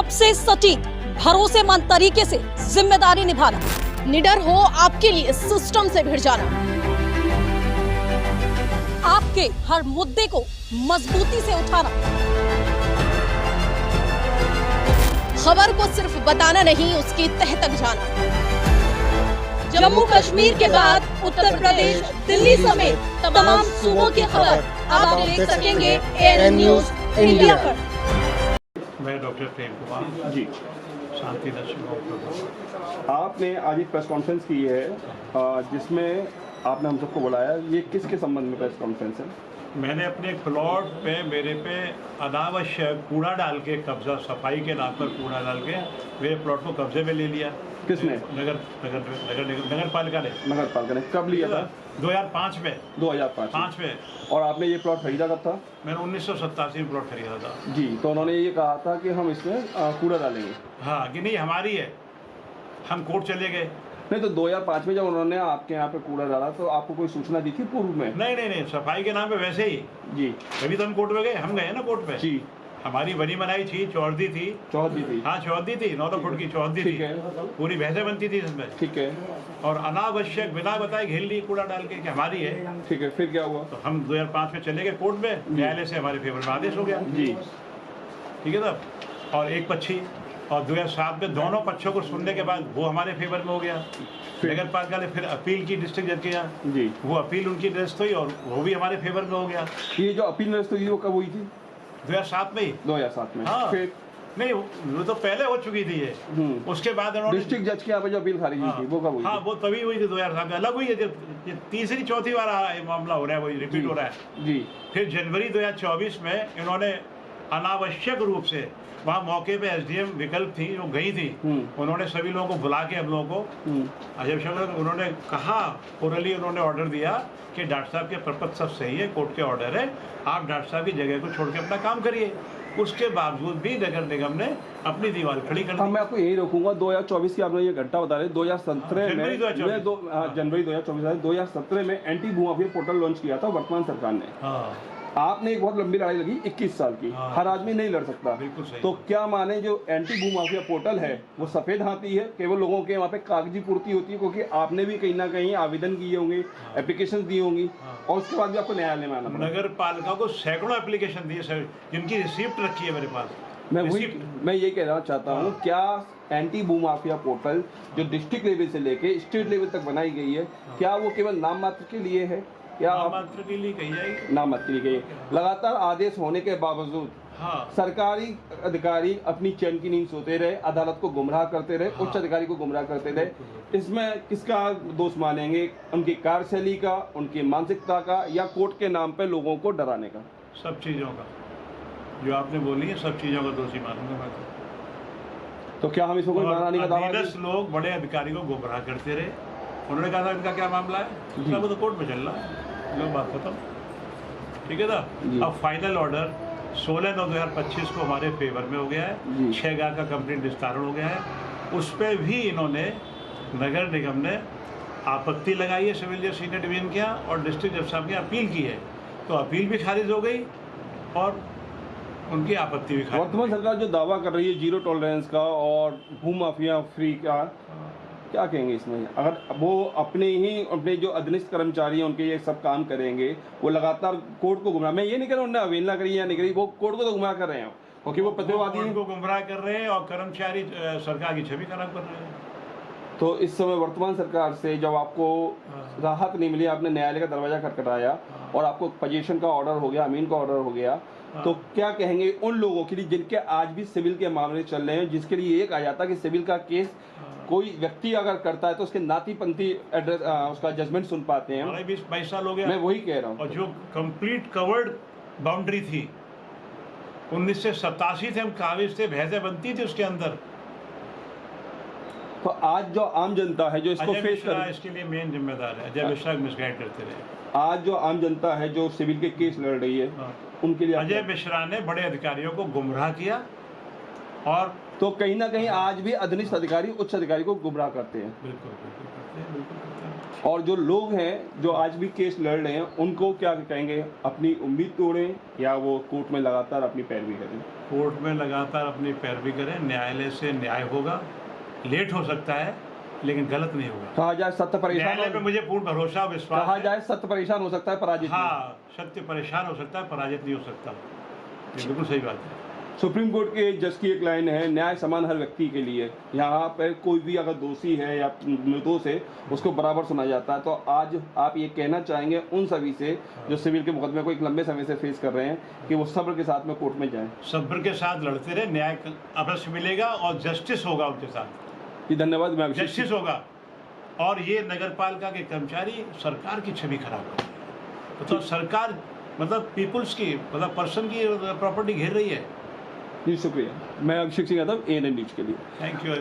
सबसे सटीक भरोसेमंद तरीके से जिम्मेदारी निभाना, निडर हो आपके लिए सिस्टम से भिड़ जाना, आपके हर मुद्दे को मजबूती से उठाना, खबर को सिर्फ बताना नहीं उसकी तह तक जाना। जम्मू कश्मीर के बाद उत्तर प्रदेश, दिल्ली समेत तमाम सूबों की खबर आप देख सकेंगे एएनएन न्यूज इंडिया पर। मैं डॉक्टर प्रेम कुमार जी, शांति दर्शन प्रभु। आपने आज एक प्रेस कॉन्फ्रेंस की है जिसमें आपने हम सबको बुलाया। ये किसके संबंध में प्रेस कॉन्फ्रेंस है? मैंने अपने प्लॉट पे मेरे पे अनावश्यक कूड़ा डाल के कब्जा, सफाई के नाम पर कूड़ा डाल के मेरे प्लॉट को कब्जे में ले लिया। किसने? नगर पालिका ने। नगर पालिका ने कब लिया था? 2005 में। 2005 में। और आपने ये प्लॉट खरीदा कब था? मैंने 1987 में प्लॉट खरीदा था। जी, तो उन्होंने ये कहा था कि हम इसमें कूड़ा डालेंगे। हाँ, कि नहीं हमारी है, हम कोर्ट चले गए। नहीं, तो 2005 में जब उन्होंने आपके यहाँ पे कूड़ा डाला तो आपको कोई सूचना दी थी पूर्व में? नहीं, सफाई के नाम पे वैसे ही जी। अभी तो हम कोर्ट में गए, हम गए ना कोर्ट पे। जी। हमारी बनी बनाई थी, चौहदी थी। हाँ, चौहदी थी, 9 फुट की चौहदी थी, पूरी भैंसें बनती थी इसमें। ठीक है। और अनावश्यक बिना बताए घेर ली कूड़ा डाल के कि हमारी है। ठीक है, फिर क्या हुआ? तो हम 2005 में चले गए कोर्ट में, न्यायालय से हमारे फेवर में आदेश हो गया। जी। ठीक है साहब। और एक पक्षी और 2007 में दोनों पक्षों को सुनने के बाद वो हमारे फेवर में हो गया। नगर पालिका ने फिर अपील की डिस्ट्रिक्ट जज के यहाँ। जी। वो अपील उनकी निरस्त हुई और वो भी हमारे फेवर में हो गया। ये जो अपील निरस्त हुई वो कब हुई थी? 2007 में ही। 2007 में। हाँ। फिर नहीं, वो तो पहले हो चुकी थी ये। उसके बाद उन्होंने डिस्ट्रिक्ट जज के यहाँ पे जो अपील खारिज हुई थी वो कब हुई? हाँ, वो तभी हुई थी 2007 में। अलग हुई है, ये तीसरी चौथी बार मामला हो रहा है, वही रिपीट हो रहा है। जी। फिर जनवरी 2024 में इन्होंने अनावश्यक रूप से वहाँ मौके पे एसडीएम विकल्प थी, वो गई थी, उन्होंने सभी लोगों को बुला के हम लोगों को अजय शंकर उन्होंने कहा, ओरली उन्होंने ऑर्डर दिया कि डॉक्टर साहब के प्रपत्र सब सही है, कोर्ट के ऑर्डर है, आप डॉक्टर साहब की जगह को छोड़ के अपना काम करिए। उसके बावजूद भी नगर निगम ने अपनी दीवार खड़ी कर दी। मैं आपको यही रोकूंगा, 2024 की आपने ये घटना बता रहे, 2017 में जनवरी 2017 में एंटी भूमाफिया पोर्टल लॉन्च किया था वर्तमान सरकार ने। आपने एक बहुत लंबी लड़ाई लगी 21 साल की। हर आदमी नहीं लड़ सकता। बिल्कुल सही। तो क्या माने जो एंटी भूमाफिया पोर्टल है वो सफेद हाथी है, केवल लोगों के वहाँ पे कागजी पूर्ति होती है, क्योंकि आपने भी कहीं ना कहीं आवेदन किए होंगे, एप्लीकेशन दी होंगी, और उसके बाद भी आपको न्यायालय में आना पड़ा। नगर पालिका को सैकड़ों एप्लीकेशन दिए सर, जिनकी रिसिप्ट रखी है मेरे पास। मैं ये कहना चाहता हूँ, क्या एंटी भूमाफिया पोर्टल जो डिस्ट्रिक्ट लेवल से लेके स्टेट लेवल तक बनाई गई है, क्या वो केवल नाम मात्र के लिए है? क्या नाम मात्र के लिए कही जाएगी? नाम मात्र के लिए गई। लगातार आदेश होने के बावजूद सरकारी अधिकारी अपनी चैन की नींद सोते रहे, अदालत को गुमराह करते रहे, उच्च अधिकारी को गुमराह करते रहे। इसमें किसका दोष मानेंगे? उनकी कार्यशैली का, उनकी मानसिकता का, या कोर्ट के नाम पे लोगों को डराने का? सब चीजों का जो आपने बोली है, सब चीजों का दोषी मानूंगा मैं तो क्या हम इसको कोई बनाने का दावा? 10 लोग बड़े अधिकारी को गुमराह करते रहे। उन्होंने कहा था इनका क्या मामला है, वो तो कोर्ट में चल रहा है, बात खत्म। ठीक है ना। अब फाइनल ऑर्डर 16/9/2025 को हमारे फेवर में हो गया है। 6 गाह का कंप्लीट निस्तारण हो गया है। उस पर भी इन्होंने नगर निगम ने आपत्ति लगाई है, सिविल जज सीनियर डिवीजन के यहाँ, और डिस्ट्रिक्ट जज साहब ने अपील की है। तो अपील भी खारिज हो गई और उनकी आपत्ति भी खारिज। वर्तमान सरकार जो दावा कर रही है जीरो टॉलरेंस का और भूमाफिया फ्री का, क्या कहेंगे इसमें? अगर वो अपने जो अधीनस्थ कर्मचारी हैं उनके ये सब काम करेंगे, वो लगातार कोर्ट को गुमराह, मैं ये नहीं कह रहा उन्होंने अवहेलना करी या नहीं करी, वो कोर्ट को तो गुमराह कर रहे हैं, क्योंकि वो प्रतिवादी को गुमराह कर रहे हैं और कर्मचारी सरकार की छवि खराब कर रहे हैं। तो इस समय वर्तमान सरकार से जब आपको राहत नहीं मिली, आपने न्यायालय का दरवाजा खटखटाया और आपको पोजीशन का ऑर्डर हो गया, अमीन का ऑर्डर हो गया, तो क्या कहेंगे उन लोगों के लिए जिनके आज भी सिविल के मामले चल रहे हैं, जिसके लिए ये कहा जाता है कि सिविल का केस कोई व्यक्ति अगर करता है तो उसके नाती पंथी एड्रेस उसका जजमेंट सुन पाते हैं? 20-22 साल हो गया। मैं वही कह रहा हूँ। और जो कंप्लीट कवर्ड बाउंड्री थी 1987 से हम कागज थे, भैंसें बनती थी उसके अंदर। तो आज जो आम जनता है जो इसको फेस कर, इसके लिए मेन जिम्मेदार है अजय मिश्रा मिसगाइड करते रहे। आज जो आम जनता है जो सिविल के केस लड़ रही है, उनके लिए अजय मिश्रा ने बड़े अधिकारियों को गुमराह किया और तो कहीं ना कहीं आज भी अधनिष्ठ अधिकारी उच्च अधिकारी को गुमराह करते हैं। बिल्कुल बिल्कुल करते हैं, बिल्कुल करते हैं। और जो लोग हैं जो आज भी केस लड़ रहे हैं उनको क्या कहेंगे, अपनी उम्मीद तोड़ें या वो कोर्ट में लगातार अपनी पैरवी करें? कोर्ट में लगातार अपनी पैरवी करें, न्यायालय से न्याय होगा, लेट हो सकता है लेकिन गलत नहीं होगा। कहा जाए सत्य परेशान न्यायालय पे मुझे पूर्ण भरोसा विश्वास कहा है। जाए सत्य परेशान हो सकता है, पराजित नहीं। हाँ, सत्य परेशान हो सकता है, पराजित नहीं हो सकता। ये बिल्कुल सही बात है। सुप्रीम कोर्ट के जज की एक लाइन है, न्याय समान हर व्यक्ति के लिए। यहाँ पर कोई भी अगर दोषी है या निर्दोष है उसको बराबर सुना जाता है। तो आज आप ये कहना चाहेंगे उन सभी से जो सिविल के मुकदमे को एक लंबे समय से फेस कर रहे हैं कि वो सब्र के साथ में कोर्ट में जाएं? सब्र के साथ लड़ते रहे, न्याय अवश्य मिलेगा और जस्टिस होगा उनके साथ। जी धन्यवाद। मैं जस्टिस होगा और ये नगर पालिका के कर्मचारी सरकार की छवि खराब कर रहे हैं। तो सरकार मतलब पीपुल्स की मतलब पर्सन की प्रॉपर्टी घेर रही है। जी शुक्रिया। मैं अभिषेक सिंह यादव, ANN न्यूज़ के लिए। Thank you.